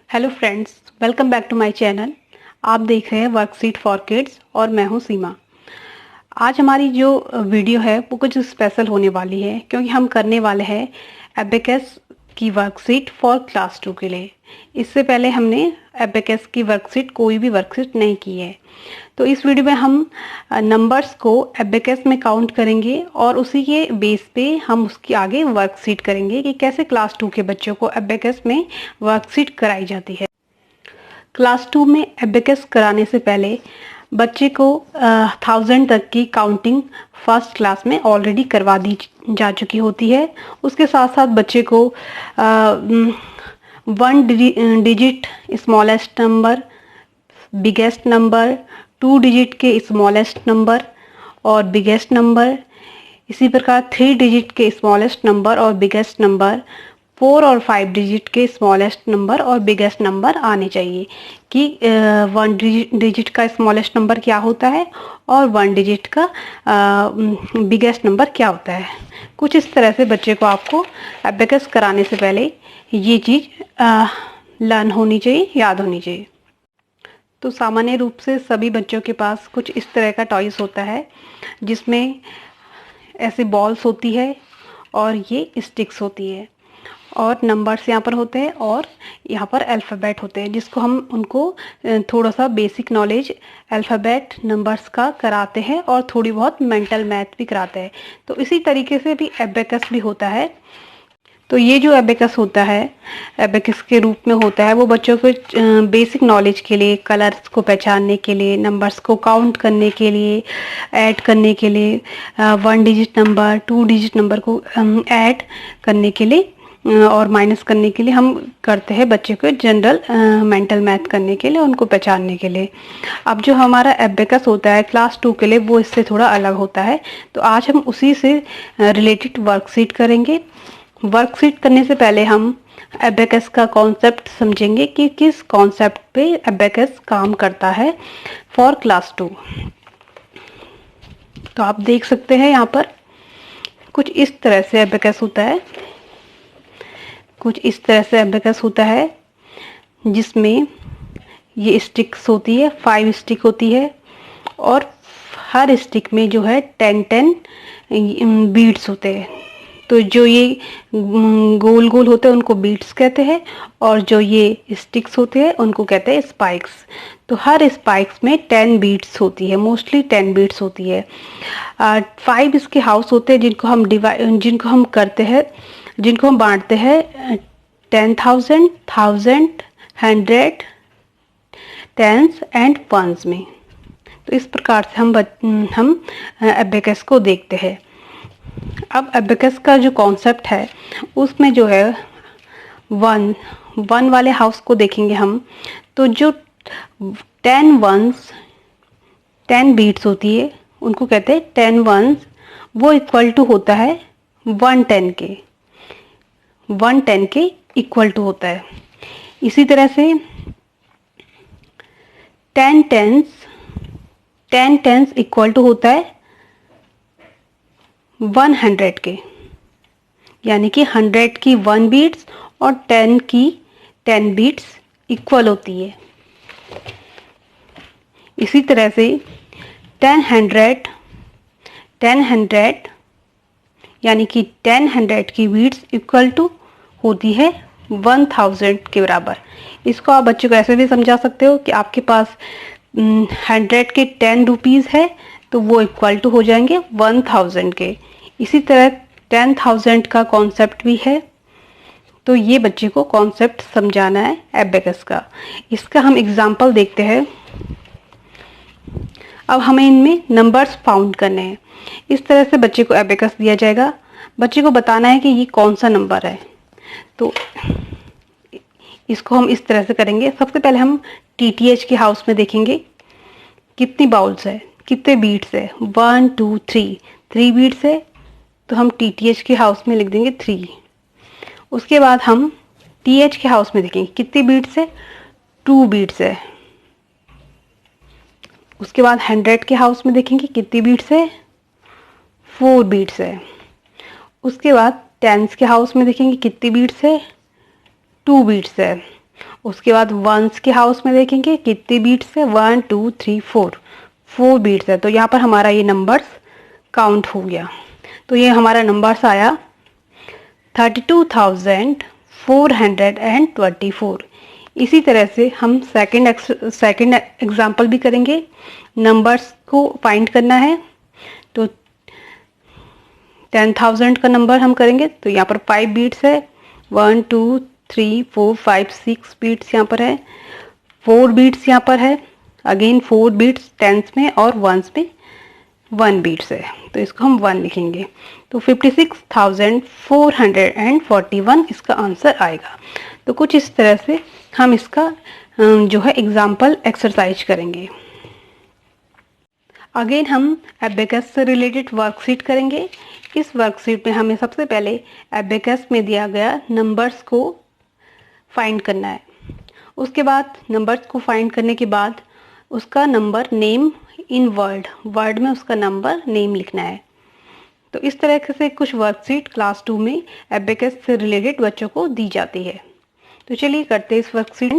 Hello friends, welcome back to my channel. आप देख रहे हैं वर्कशीट फॉर किड्स और मैं हूं सीमा। आज हमारी जो वीडियो है वो कुछ स्पेशल होने वाली है क्योंकि हम करने वाले हैं एबेकस की वर्कशीट फॉर क्लास 2 के लिए। इससे पहले हमने एबेकस की वर्कशीट कोई भी वर्कशीट नहीं की है। तो इस वीडियो में हम नंबर्स को एबेकस में काउंट करेंगे और उसी के बेस पे हम उसकी आगे वर्कशीट करेंगे कि कैसे क्लास 2 के बच्चों को एबेकस में वर्कशीट कराई जाती है। क्लास 2 में एबेकस कराने से पहले बच्चे को 1000 तक की काउंटिंग फर्स्ट क्लास में ऑलरेडी करवा दी जा चुकी होती है। उसके साथ साथ बच्चे को 1 digit smallest number, biggest number, 2 digit के स्मॉलेस्ट नंबर और बिगेस्ट नंबर, इसी प्रकार 3 डिजिट के स्मॉलेस्ट नंबर और बिगेस्ट नंबर, 4 और 5 डिजिट के स्मॉलेस्ट नंबर और बिगेस्ट नंबर आने चाहिए कि 1 डिजिट का स्मॉलेस्ट नंबर क्या होता है और 1 डिजिट का बिगेस्ट नंबर क्या होता है। कुछ इस तरह से बच्चे को आपको एबेकस कराने से पहले ये चीज़ लर्न होनी चाहिए, याद होनी चाहिए। तो सामान्य रूप से सभी बच्चों के पास कुछ इस तरह का टॉयस होता है जिसमें ऐसे बॉल्स होती है और ये स्टिक्स होती है और नंबर्स यहाँ पर होते हैं और यहाँ पर अल्फ़ाबेट होते हैं जिसको हम उनको थोड़ा सा बेसिक नॉलेज अल्फ़ाबेट नंबर्स का कराते हैं और थोड़ी बहुत मेंटल मैथ भी कराते हैं। तो इसी तरीके से भी एबेकस भी होता है। तो ये जो एबेकस होता है, एबेकस के रूप में होता है, वो बच्चों को बेसिक नॉलेज के लिए, कलर्स को पहचानने के लिए, नंबर्स को काउंट करने के लिए, ऐड करने के लिए, 1 डिजिट नंबर 2 डिजिट नंबर को ऐड करने के लिए और माइनस करने के लिए हम करते हैं बच्चे को जनरल मेंटल मैथ करने के लिए, उनको पहचानने के लिए। अब जो हमारा एबेकस होता है क्लास 2 के लिए वो इससे थोड़ा अलग होता है। तो आज हम उसी से रिलेटेड वर्कशीट करेंगे। वर्कशीट करने से पहले हम एबेकस का कॉन्सेप्ट समझेंगे कि किस कॉन्सेप्ट पे एबेकस काम करता है फॉर क्लास 2। तो आप देख सकते हैं यहाँ पर कुछ इस तरह से एबेकस होता है, कुछ इस तरह से एबेकस होता है जिसमें ये स्टिक्स होती है, 5 स्टिक होती है और हर स्टिक में जो है 10 बीड्स होते हैं। तो जो ये गोल गोल होते हैं उनको बीड्स कहते हैं और जो ये स्टिक्स होते हैं उनको कहते हैं स्पाइक्स। तो हर स्पाइक्स में 10 बीड्स होती है, मोस्टली 10 बीड्स होती है। 5 इसके हाउस होते हैं जिनको हम करते हैं, जिनको हम बांटते हैं 10,000, 1000, 100, टेंस एंड वंस में। तो इस प्रकार से हम एबेकस को देखते हैं। अब एबेकस का जो कॉन्सेप्ट है उसमें जो है वन वाले हाउस को देखेंगे हम। तो जो 10 वंस 10 बीट्स होती है उनको कहते हैं 10 वंस, वो इक्वल टू होता है 110 के, 110 के इक्वल टू होता है। इसी तरह से 10 टेंस इक्वल टू होता है 100 के, यानी कि 100 की 1 बीट्स और 10 की 10 बीट्स इक्वल होती है। इसी तरह से 10 100 यानी कि 10 की बीट्स इक्वल टू होती है 1000 के बराबर। इसको आप बच्चों को ऐसे भी समझा सकते हो कि आपके पास 100 के 10 रुपीज़ है तो वो इक्वल टू हो जाएंगे 1000 के। इसी तरह 10,000 का कॉन्सेप्ट भी है। तो ये बच्चे को कॉन्सेप्ट समझाना है एबेकस का। इसका हम एग्जांपल देखते हैं। अब हमें इनमें नंबर्स फाउंड करने हैं। इस तरह से बच्चे को एबेकस दिया जाएगा, बच्चे को बताना है कि ये कौन सा नंबर है। तो इसको हम इस तरह से करेंगे। सबसे पहले हम टीटीएच के हाउस में देखेंगे कितनी बाउल्स है, कितने बीट्स है। 1 2 3 बीट्स है तो हम टीटीएच के हाउस में लिख देंगे 3। उसके बाद हम टीएच के हाउस में देखेंगे कितनी बीट्स है, 2 बीट्स है। उसके बाद 100 के हाउस में देखेंगे कितनी बीट्स है, 4 बीट्स है। उसके बाद टेंस के हाउस में देखेंगे कितनी बीट्स है, 2 बीट्स है। उसके बाद वंस के हाउस में देखेंगे कितने बीट्स है, 1 2 3 4 बीट्स है। तो यहाँ पर हमारा ये नंबर्स काउंट हो गया। तो ये हमारा नंबर्स आया 32,424। इसी तरह से हम सेकंड एग्जाम्पल भी करेंगे। नंबर्स को फाइंड करना है तो 10,000 का नंबर हम करेंगे। तो यहाँ पर 5 बीट्स है, 1 2 3 4 5 6 बीट्स यहाँ पर है, 4 बीट्स यहाँ पर है, अगेन 4 बीट्स टेंस में और वंस में 1 बीट्स है। तो इसको हम 1 लिखेंगे। तो 56,441 इसका आंसर आएगा। तो कुछ इस तरह से हम इसका जो है एग्जाम्पल एक्सरसाइज करेंगे। अगेन हम एबेकस से रिलेटेड वर्कशीट करेंगे। इस वर्कशीट में हमें सबसे पहले एबेकस में दिया गया नंबर्स को फाइंड करना है। उसके बाद नंबर्स को फाइंड करने के बाद उसका नंबर नेम इन वर्ड में उसका नंबर नेम लिखना है। तो इस तरह से कुछ वर्कशीट क्लास 2 में एबेकस से रिलेटेड बच्चों को दी जाती है। तो चलिए करते हैं इस वर्कशीट।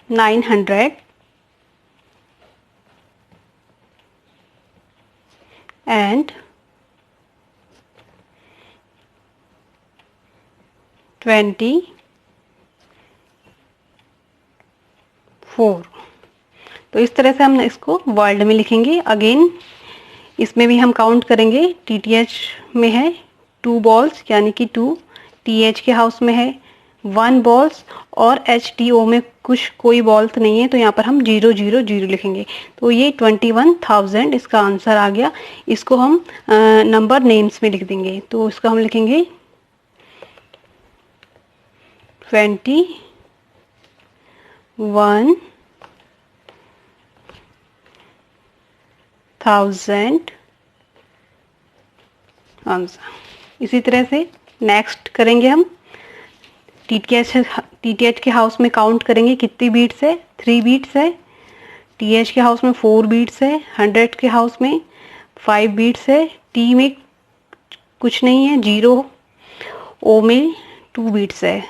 900 and 24। तो इस तरह से हम इसको वर्ड में लिखेंगे। अगेन इसमें भी हम काउंट करेंगे। TTH में है 2 बॉल्स यानी कि 2, TH के हाउस में है 1 बॉल्स और HTO में कोई बॉल्स नहीं है, तो यहाँ पर हम 0 0 0 लिखेंगे। तो ये 21,000 इसका आंसर आ गया। इसको हम नंबर नेम्स में लिख देंगे। तो इसको हम लिखेंगे 21,000 आंसर। इसी तरह से नेक्स्ट करेंगे हम। TTH के हाउस में काउंट करेंगे कितनी बीट्स है, 3 बीट्स है। TH के हाउस में 4 बीट्स है। 100 के हाउस में 5 बीट्स है। T में कुछ नहीं है, 0। O में 2 बीट्स है।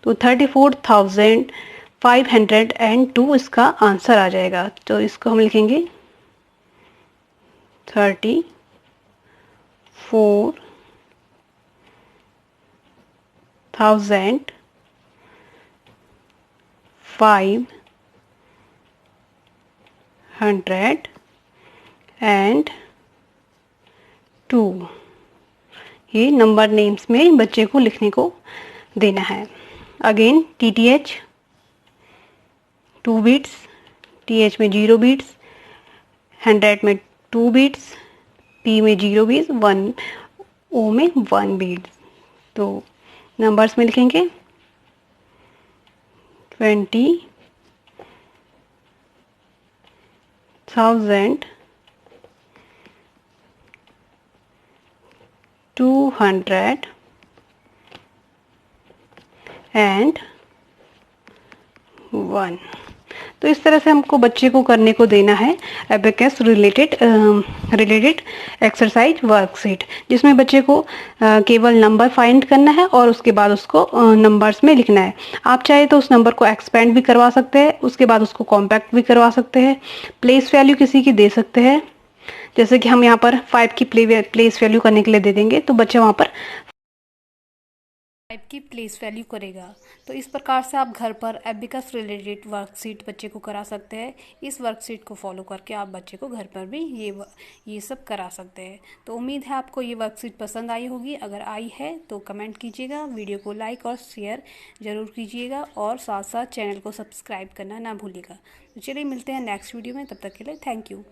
तो 34,502 इसका आंसर आ जाएगा। तो इसको हम लिखेंगे 34,502 ये नंबर नेम्स में बच्चे को लिखने को देना है। अगेन TTH 2 बीट्स, TH में 0 बीट्स, 100 में 2 बीट्स, T में 0 बीट्स, 1 O में 1 बीट्स। तो नंबर्स में लिखेंगे 20,201। तो इस तरह से हमको बच्चे को करने को देना है एबेकस रिलेटेड एक्सरसाइज वर्कशीट, जिसमें बच्चे को केवल नंबर फाइंड करना है और उसके बाद उसको नंबर्स में लिखना है। आप चाहे तो उस नंबर को एक्सपेंड भी करवा सकते हैं, उसके बाद उसको कॉम्पैक्ट भी करवा सकते हैं, प्लेस वैल्यू किसी की दे सकते हैं। जैसे कि हम यहाँ पर 5 की प्लेस वैल्यू करने के लिए दे देंगे तो बच्चा वहाँ पर 5 की प्लेस वैल्यू करेगा। तो इस प्रकार से आप घर पर एबेकस रिलेटेड वर्कशीट बच्चे को करा सकते हैं। इस वर्कशीट को फॉलो करके आप बच्चे को घर पर भी ये सब करा सकते हैं। तो उम्मीद है आपको ये वर्कशीट पसंद आई होगी। अगर आई है तो कमेंट कीजिएगा, वीडियो को लाइक और शेयर ज़रूर कीजिएगा और साथ साथ चैनल को सब्सक्राइब करना ना भूलिएगा। तो चलिए मिलते हैं नेक्स्ट वीडियो में, तब तक के लिए थैंक यू।